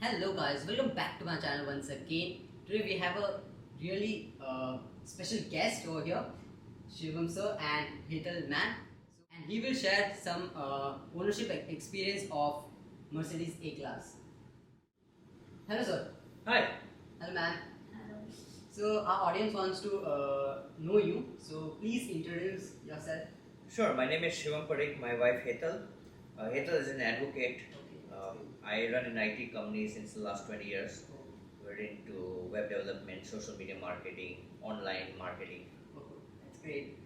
Hello guys, welcome back to my channel once again. Today we have a really special guest over here, Shivam sir and Hetal man, and he will share some ownership experience of Mercedes A-Class. Hello sir. Hi. Hello man. So our audience wants to know you, so please introduce yourself. Sure, my name is Shivam Parikh, my wife Hetal. Hetal is an advocate. I run an IT company since the last 20 years. We're into web development, social media marketing, online marketing. Oh, that's great.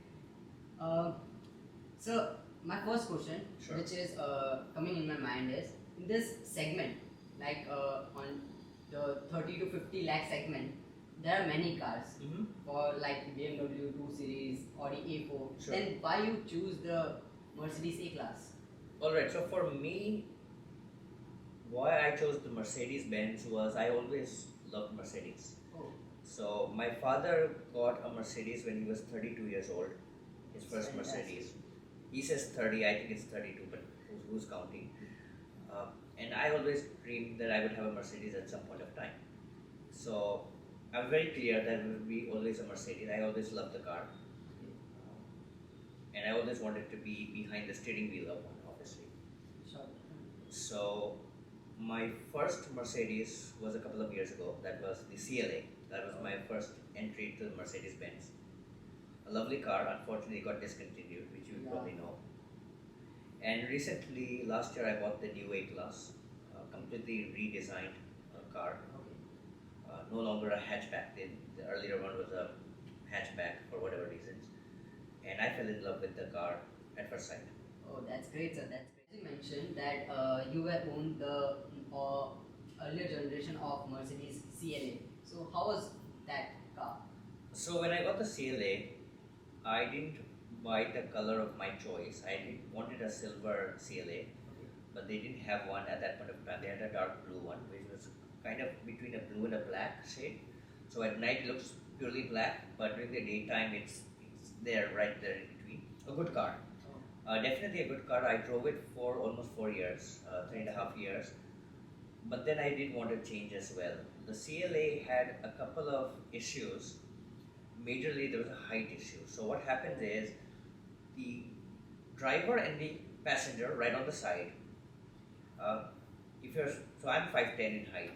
Uh, so my first question, Sure. which is coming in my mind is, in this segment, like on the 30 to 50 lakh segment, there are many cars for like BMW 2 Series, Audi A4. Sure. Then why you choose the Mercedes A-Class? Alright, so for me, why I chose the Mercedes-Benz was I always loved Mercedes. Oh, So my father got a Mercedes when he was 32 years old, his first Fantastic. Mercedes. He says 30, I think it's 32, but who's counting? And I always dreamed that I would have a Mercedes at some point of time. So I'm very clear that it will be always a Mercedes. I always loved the car. And I always wanted to be behind the steering wheel of one, obviously. sure. So my first Mercedes was a couple of years ago. That was the CLA. That was my first entry to the Mercedes-Benz. A lovely car, unfortunately got discontinued, which you Yeah. probably know. And recently, last year, I bought the new A-Class, completely redesigned car. Okay. No longer a hatchback. The earlier one was a hatchback for whatever reasons. And I fell in love with the car at first sight. Oh, that's great, sir. That's great. You mentioned that you were owned the earlier generation of Mercedes CLA. So how was that car? So when I got the CLA, I didn't buy the color of my choice. Wanted a silver CLA, but they didn't have one at that point of time. They had a dark blue one, which was kind of between a blue and a black shade. So at night it looks purely black, but during the daytime it's there, right there in between. A good car. Definitely a good car. I drove it for almost 4 years, 3.5 years. But then I did want to change as well. The CLA had a couple of issues. Majorly, there was a height issue. So what happens is the driver and the passenger right on the side. So I'm 5'10" in height.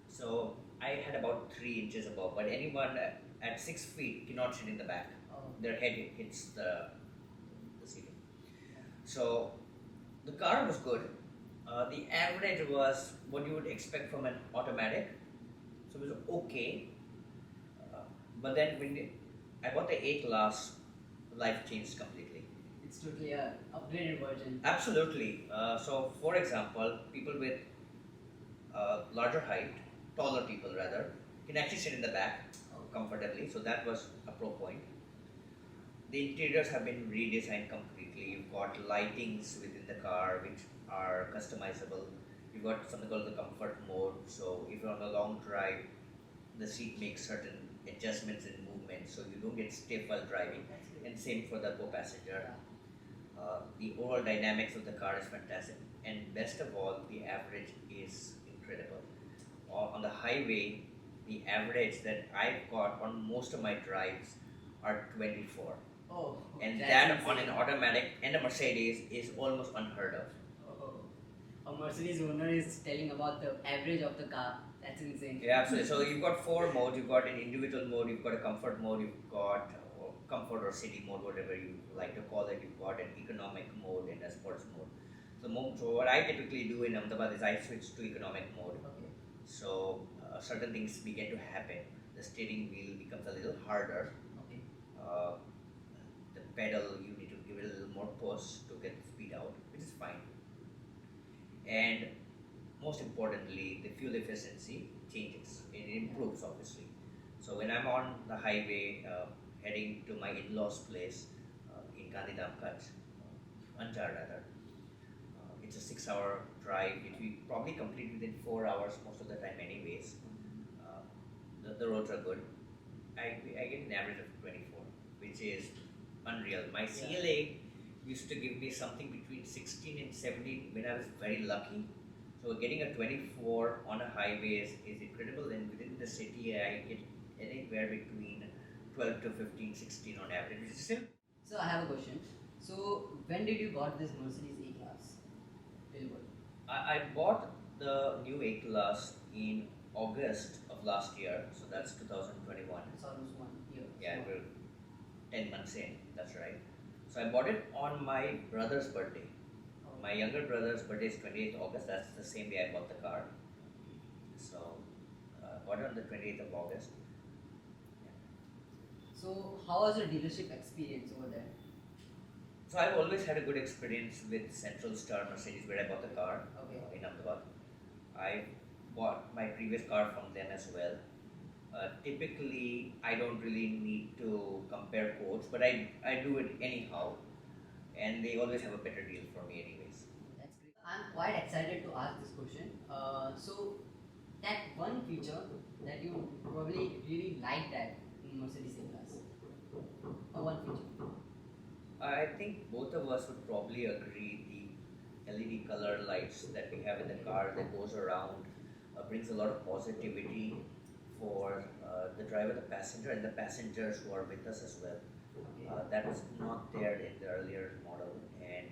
So I had about 3 inches above. But anyone at 6 feet cannot sit in the back. Their head hits the ceiling. So the car was good. The average was what you would expect from an automatic. So it was okay. But then when I bought the A-Class, life changed completely. It's totally a upgraded version. Absolutely. So for example, people with larger height, taller people rather, can actually sit in the back comfortably. So that was a pro point. The interiors have been redesigned completely. You've got lightings within the car which are customizable. You've got something called the comfort mode. So if you're on a long drive, the seat makes certain adjustments and movements so you don't get stiff while driving. And same for the co-passenger. The overall dynamics of the car is fantastic. And best of all, the average is incredible. On the highway, the average that I've got on most of my drives are 24. Oh, And that's that on insane. an automatic and a Mercedes is almost unheard of. Oh, a Mercedes owner is telling about the average of the car. That's insane. Yeah, absolutely. So you've got 4 modes. You've got an individual mode, you've got a comfort mode, you've got comfort or city mode, whatever you like to call it. You've got an economic mode and a sports mode. So what I typically do in Ahmedabad is I switch to economic mode. Okay. So certain things begin to happen. The steering wheel becomes a little harder. Okay. The pedal, you need to give it a little more push to get the speed out, which is fine. And most importantly, the fuel efficiency changes. It improves, obviously. So when I'm on the highway heading to my in-laws' place in Gandhidham, Kutch, Anjar rather, it's a 6-hour drive. It will probably complete within 4 hours most of the time, anyways. The roads are good. I get an average of 24, which is unreal. My CLA used to give me something between 16 and 17 when I was very lucky. So getting a 24 on a highway is incredible, and within the city I get anywhere between 12 to 15, 16 on average, which is still. So I have a question. So when did you got this Mercedes A-Class? Very good. I bought the new A-Class in August of last year, so that's 2021. It's almost 1 year. Yeah, So, we're 10 months in, that's right. So I bought it on my brother's birthday. My younger brother's birthday is 28th August, that's the same day I bought the car. So bought it on the 28th of August. so how was your dealership experience over there? So I've always had a good experience with Central Star Mercedes where I bought the car Okay. in Ahmedabad. I bought my previous car from them as well. Typically, I don't really need to compare quotes, but I do it anyhow, and they always have a better deal for me anyways. That's great. I'm quite excited to ask this question. So that one feature that you probably really liked that in Mercedes A-Class. One feature. I think both of us would probably agree the LED color lights that we have in the car that goes around brings a lot of positivity for the driver, the passenger, and the passengers who are with us as well. Okay. That was not there in the earlier model, and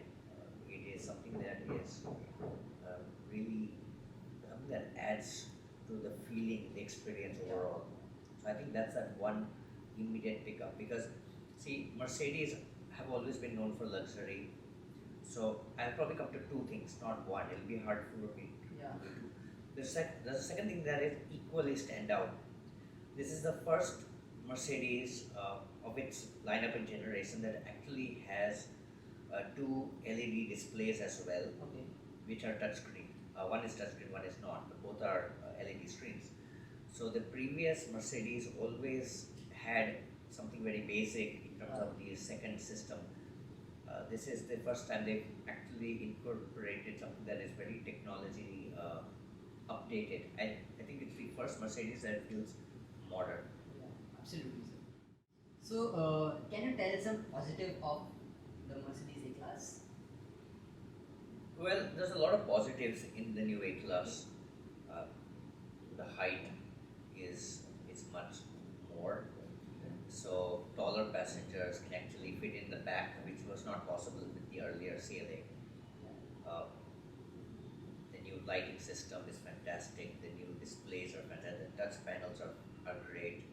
it is something that is really something that adds to the feeling, the experience overall. So I think that's that one immediate pickup because see, Mercedes have always been known for luxury. So I'll probably come to two things, not one. It'll be hard for me. Yeah. There's a second thing that is equally stand out. This is the first Mercedes of its lineup and generation that actually has two LED displays as well, Okay. which are touchscreen. One is touchscreen, one is not, but both are LED screens. So the previous Mercedes always had something very basic in terms of the second system. This is the first time they've actually incorporated something that is very technology updated. I think it's the first Mercedes that feels modern. Yeah, absolutely. Sir. So, can you tell some positive of the Mercedes A-Class? Well, there's a lot of positives in the new A-Class. The height is much more. So taller passengers can actually fit in the back, which was not possible with the earlier CLA. The new lighting system is fantastic. The new displays are fantastic. The touch panels are great.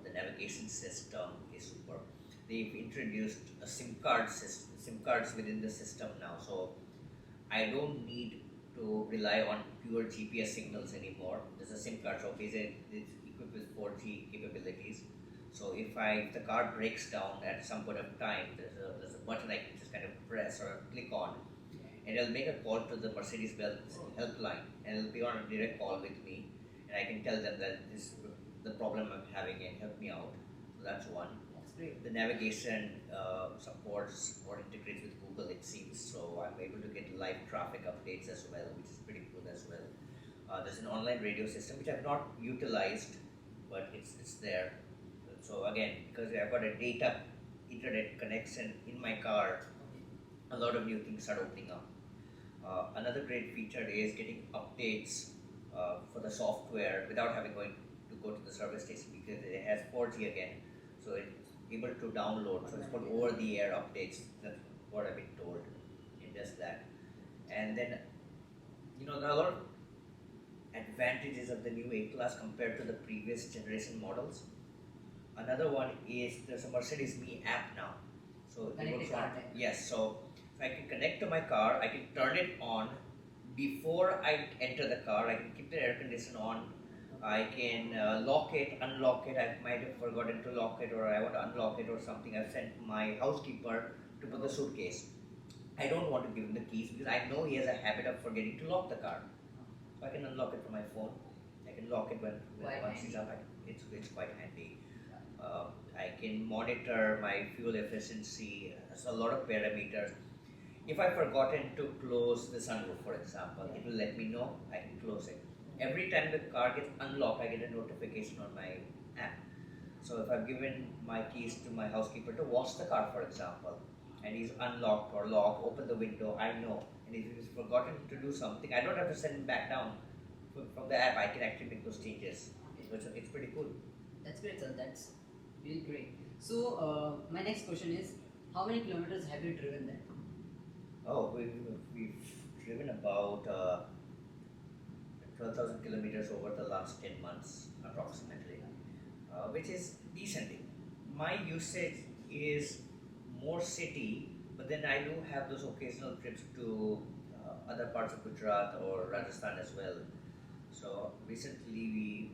The navigation system is superb. They've introduced a SIM cards within the system now. So I don't need to rely on pure GPS signals anymore. There's a SIM card, so it's equipped with 4G capabilities. So if the car breaks down at some point of time, there's a button I can just kind of press or click on, and it'll make a call to the Mercedes-Benz helpline, and it'll be on a direct call with me, and I can tell them that this is the problem I'm having and help me out. So that's one. That's great. The navigation supports or integrates with Google, it seems, so I'm able to get live traffic updates as well, which is pretty cool as well. There's an online radio system which I've not utilized, but it's there. So again, because I've got a data internet connection in my car, a lot of new things start opening up. Another great feature is getting updates for the software without having to go to the service station because it has 4G again. So it's able to download. So it's called over-the-air updates. That's what I've been told. It does that. And then, there are a lot of advantages of the new A-Class compared to the previous generation models. Another one is there's a Mercedes Me app now. So Connected car tech. yes, so I can connect to my car, I can turn it on before I enter the car, I can keep the air conditioner on, I can lock it, unlock it, I might have forgotten to lock it or I want to unlock it or something. I've sent my housekeeper to put the suitcase. I don't want to give him the keys because I know he has a habit of forgetting to lock the car. So I can unlock it from my phone, I can lock it once he's up, it's quite handy. I can monitor my fuel efficiency. There's a lot of parameters. If I've forgotten to close the sunroof, for example, it will let me know. I can close it. Every time the car gets unlocked, I get a notification on my app. So if I've given my keys to my housekeeper to wash the car, for example, and he's unlocked or locked, open the window, I know. And if he's forgotten to do something, I don't have to send him back down. From the app, I can actually make those changes. So it's pretty cool. That's great, sir. That's really great. So, my next question is, how many kilometers have you driven there? Oh, we've driven about 12,000 kilometers over the last 10 months, approximately, which is decent. My usage is more city, but then I do have those occasional trips to other parts of Gujarat or Rajasthan as well. So recently we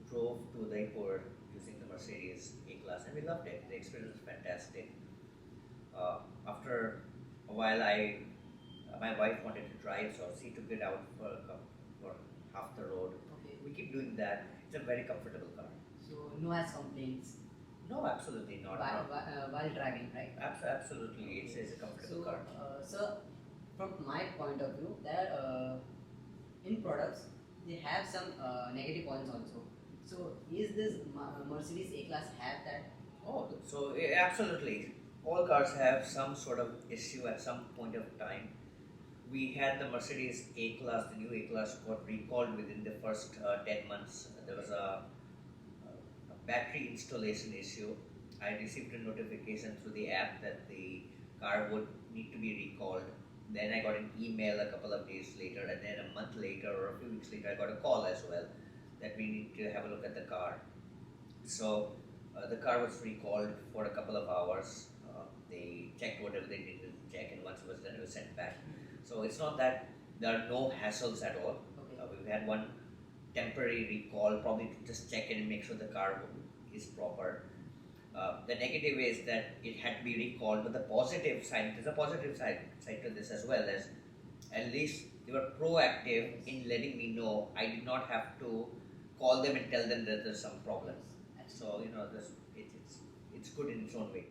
drove to Udaipur using the Mercedes A-Class and we loved it. The experience was fantastic. After a while, my wife wanted to drive, so she took it out for half the road. Okay. We keep doing that. It's a very comfortable car. So, no has complaints No, absolutely not. while driving, right? Absolutely, it's a comfortable So, car. sir, from my point of view, there in products they have some negative points also. So, is this Mercedes A-Class have that? Oh, so absolutely. All cars have some sort of issue at some point of time. We had the Mercedes A-Class, the new A-Class got recalled within the first 10 months. There was a battery installation issue. I received a notification through the app that the car would need to be recalled. Then I got an email a couple of days later, and then a month later or a few weeks later, I got a call as well that we need to have a look at the car. So the car was recalled for a couple of hours. They checked whatever they needed to check, and once it was done, it was sent back. So it's not that there are no hassles at all. Okay. We've had one temporary recall, probably to just check and make sure the car is proper. The negative is that it had to be recalled, but the positive side, there's a positive side to this as well, as at least they were proactive in letting me know. I did not have to call them and tell them that there's some problems. So it's good in its own way.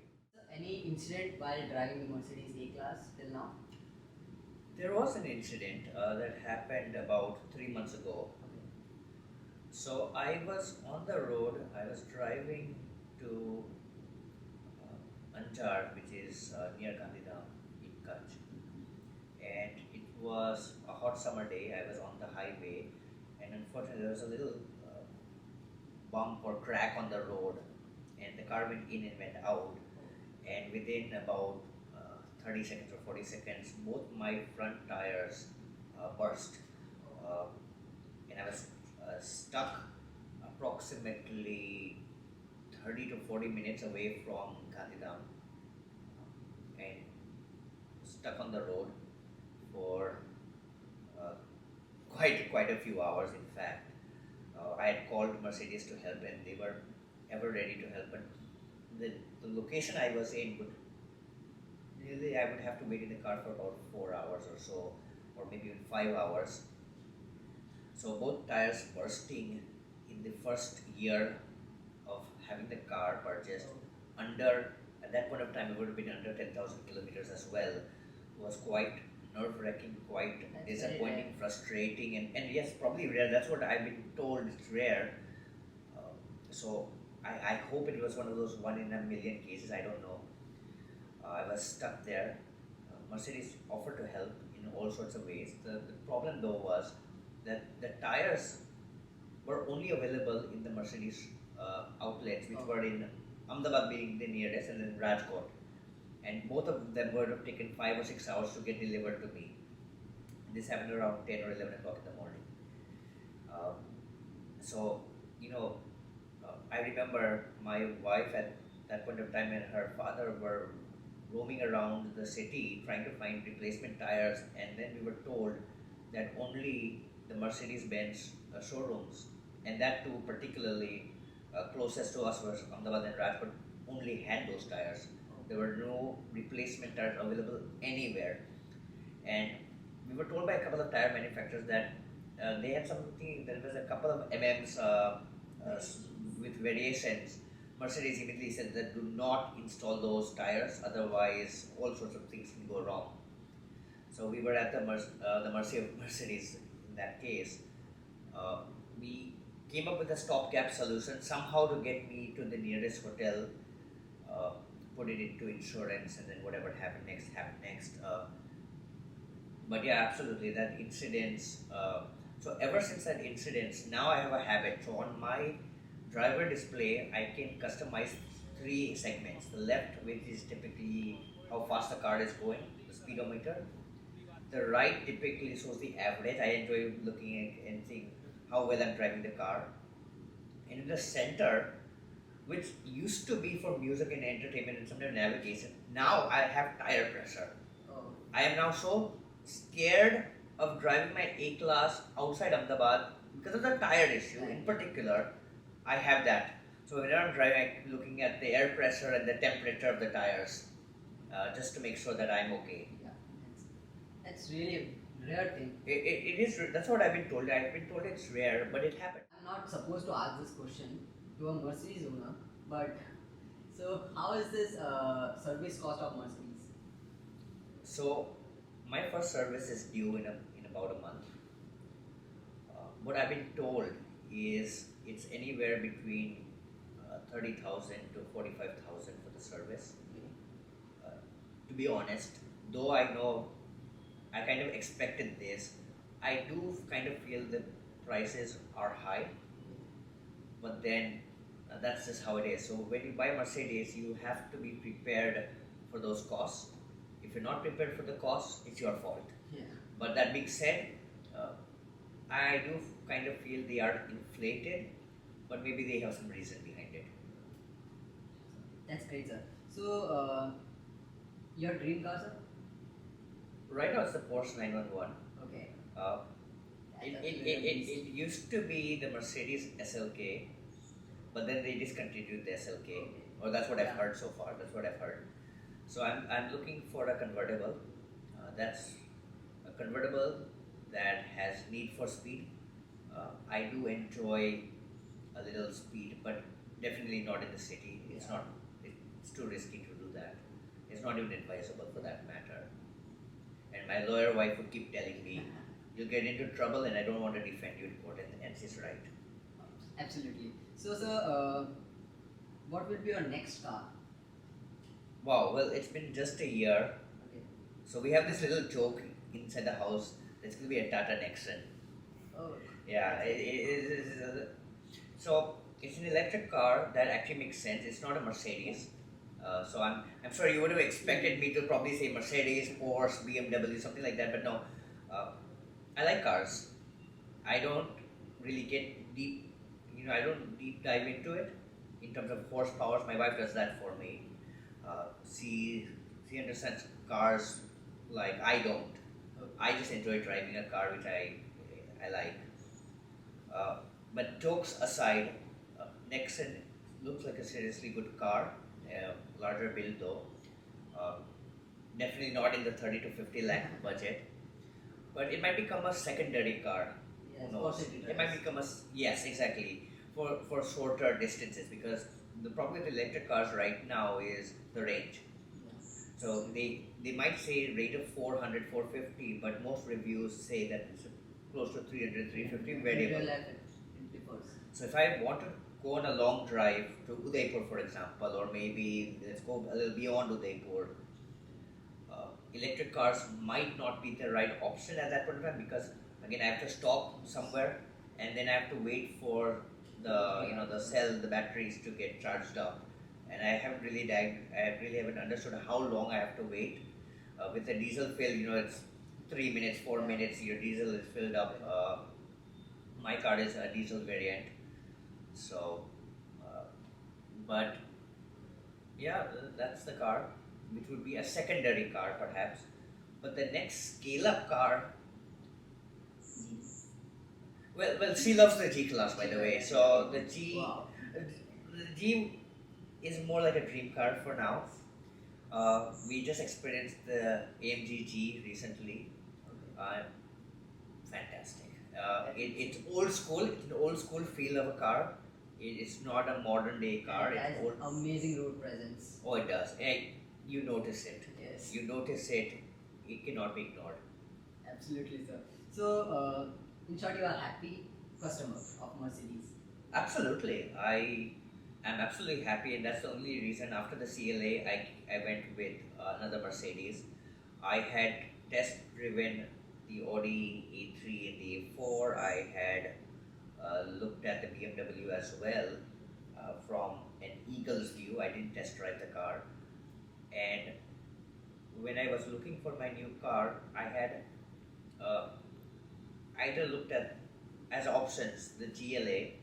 Any incident while driving the Mercedes A-Class till now? There was an incident that happened about 3 months ago. Okay. So I was on the road. I was driving to Anjar, which is near Gandhidham in Kutch, and it was a hot summer day. I was on the highway, and unfortunately there was a little bump or crack on the road, and the car went in and went out. And within about 30 seconds or 40 seconds, both my front tires burst, and I was stuck approximately 30 to 40 minutes away from Gandhidham, and stuck on the road for quite a few hours. In fact, I had called Mercedes to help, and they were ever ready to help, but the location I was in would really, I would have to wait in the car for about 4 hours or so, or maybe even 5 hours. So both tires bursting in the first year of having the car purchased, under, at that point of time it would have been under 10,000 kilometers as well, was quite nerve-wracking, quite That's disappointing, frustrating, and yes, probably rare. That's what I've been told, it's rare. So I hope it was one of those 1 in a million cases, I don't know. I was stuck there. Mercedes offered to help in all sorts of ways. The problem though was that the tires were only available in the Mercedes outlets, which were in Ahmedabad being the nearest, and then Rajkot. And both of them would have taken 5 or 6 hours to get delivered to me. This happened around 10 or 11 o'clock in the morning. So, I remember my wife at that point of time and her father were roaming around the city trying to find replacement tires, and then we were told that only the Mercedes-Benz showrooms, and that too particularly closest to us was Ahmedabad and Rajkot, only had those tires. There were no replacement tires available anywhere, and we were told by a couple of tire manufacturers that they had something, there was a couple of MMs with variations. Mercedes immediately said that do not install those tires, otherwise all sorts of things can go wrong. So we were at the mercy of Mercedes in that case. We came up with a stopgap solution somehow to get me to the nearest hotel, put it into insurance, and then whatever happened next happened next. But yeah, absolutely, that incidents. So ever since that incidents, now I have a habit. So on my driver display, I can customize three segments. The left, which is typically how fast the car is going, the speedometer. The right typically shows the average. I enjoy looking at and seeing how well I'm driving the car. And in the center, which used to be for music and entertainment and sometimes navigation, now I have tire pressure. Oh. I am now so scared of driving my A class outside Ahmedabad because of the tire issue. In particular, I have that. So whenever I'm driving, I'm looking at the air pressure and the temperature of the tires, just to make sure that I'm okay. Yeah, that's really a rare thing. It is. That's what I've been told. I've been told it's rare, but it happened. I'm not supposed to ask this question to a Mercedes owner, but so how is this service cost of Mercedes? So my first service is due in about a month. What I've been told is it's anywhere between 30,000 to 45,000 for the service. To be honest, though I know I kind of expected this, I do kind of feel the prices are high. But then that's just how it is. So when you buy a Mercedes, you have to be prepared for those costs. If you're not prepared for the costs, it's your fault. Yeah. But that being said, I do kind of feel they are inflated, but maybe they have some reason behind it. That's great, sir. So your dream car, sir? Right now it's the Porsche 911. Okay. It used to be the Mercedes SLK, but then they discontinued the SLK, or that's what I've heard so far. That's what I've heard. So I'm looking for a convertible. That's a convertible that has need for speed. I do enjoy a little speed, but definitely not in the city. It's not. It's too risky to do that. It's not even advisable for that matter. And my lawyer wife would keep telling me, "You'll get into trouble, and I don't want to defend you in court." And she's right. Absolutely. So, sir, what will be your next car? Wow. Well, it's been just a year. Okay. So we have this little joke inside the house. It's going to be a Tata Nexon. Oh. Yeah. So it's an electric car that actually makes sense. It's not a Mercedes. So I'm sure you would have expected me to probably say Mercedes, Porsche, BMW, something like that. But no. I like cars. I don't really get deep. I don't deep dive into it in terms of horsepower. My wife does that for me. She understands cars like I don't. I just enjoy driving a car, which I like. But jokes aside, Nexon looks like a seriously good car. Larger build though. Definitely not in the 30 to 50 lakh budget. But it might become a secondary car. Yes, Who knows? It might become yes, exactly, for shorter distances, because the problem with electric cars right now is the range. Yes. So they might say rate of 400, 450, but most reviews say that it's close to 300, 350 variable. It differs. So if I want to go on a long drive to Udaipur, for example, or maybe let's go a little beyond Udaipur, electric cars might not be the right option at that point in time, because again I have to stop somewhere and then I have to wait for the batteries to get charged up, and I really haven't understood how long I have to wait. With the diesel fill, it's 3 minutes, 4 minutes, your diesel is filled up. My car is a diesel variant, so but yeah, that's the car, which would be a secondary car perhaps. But the next scale-up car, well, she loves the G class, by the way. So the G is more like a dream car for now. We just experienced the AMG G recently. Fantastic. It's old school. It's an old school feel of a car. It's not a modern day car. It It's has old. amazing road presence. Oh, it does. You notice it. Yes. You notice it. It cannot be ignored. Absolutely, sir. So, in short, you are happy customer of Mercedes. Absolutely. I'm absolutely happy, and that's the only reason after the CLA I went with another Mercedes. I had test driven the Audi A3 and the A4. I had looked at the BMW as well from an eagle's view. I didn't test drive the car, and when I was looking for my new car, I had uh, either looked at as options the GLA,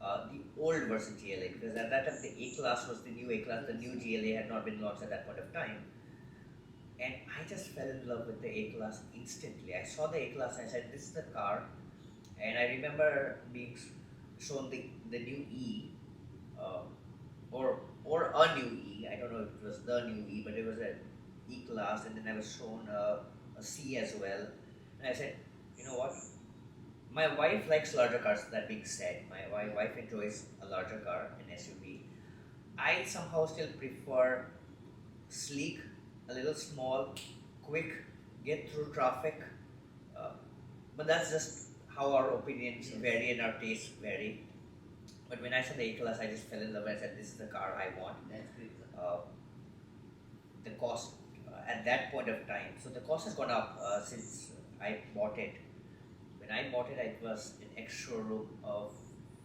the old version GLA, because at that time the A class was the new A class. The new GLA had not been launched at that point of time, and I just fell in love with the A class instantly. I saw the A class and I said, "This is the car." And I remember being shown the new E, uh, or a new E. I don't know if it was the new E, but it was an E class, and then I was shown a C as well. And I said, you know what? My wife likes larger cars. That being said, my wife enjoys a larger car, an SUV. I somehow still prefer sleek, a little small, quick, get through traffic. Uh, but that's just how our opinions vary and our tastes vary. But when I saw the A class, I just fell in love and said, "This is the car I want." That's great, sir. The cost at that point of time, so the cost has gone up since I bought it. When I bought it, it was an ex-showroom of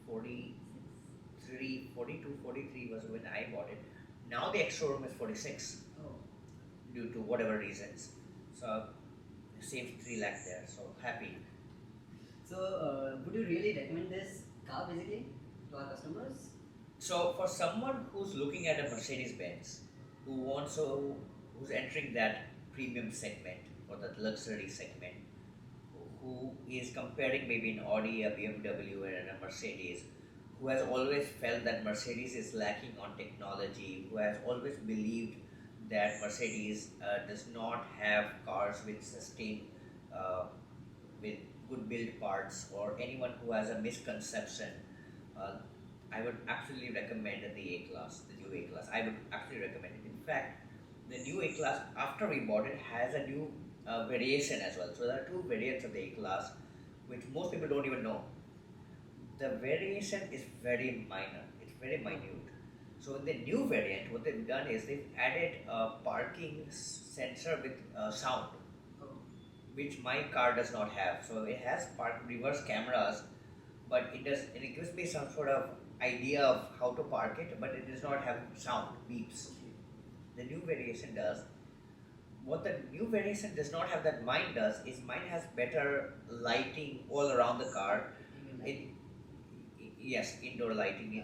43, 42, 43 was when I bought it. Now the ex-showroom is 46 Oh, due to whatever reasons. So saved 3 lakh there. So happy. so would you really recommend this car basically to our customers? So for someone who's looking at a Mercedes-Benz, who's entering that premium segment or that luxury segment, who is comparing maybe an Audi, a BMW, and a Mercedes, who has always felt that Mercedes is lacking on technology, who has always believed that Mercedes does not have cars with with good build parts, or anyone who has a misconception, uh, I would absolutely recommend the A class, the new A class. I would absolutely recommend it. In fact, the new A class, after we bought it, has a new variation as well. So there are 2 variants of the A class, which most people don't even know. The variation is very minor. It's very minute. So in the new variant, what they've done is they've added a parking sensor with sound, Oh, which my car does not have. So it has reverse cameras, but it gives me some sort of idea of how to park it, but it does not have sound beeps. okay. The new variation does. What the new variation does not have that mine does is mine has better lighting all around the car. Even like It, yes, indoor lighting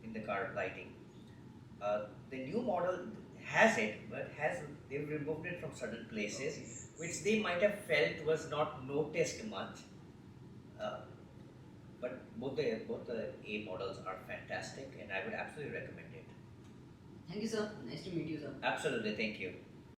in the car lighting. The new model has it, but they've removed it from certain places, which they might have felt was not noticed much. Uh, but both the A models are fantastic, and I would absolutely recommend it. Thank you, sir. Nice to meet you, sir. Absolutely, thank you.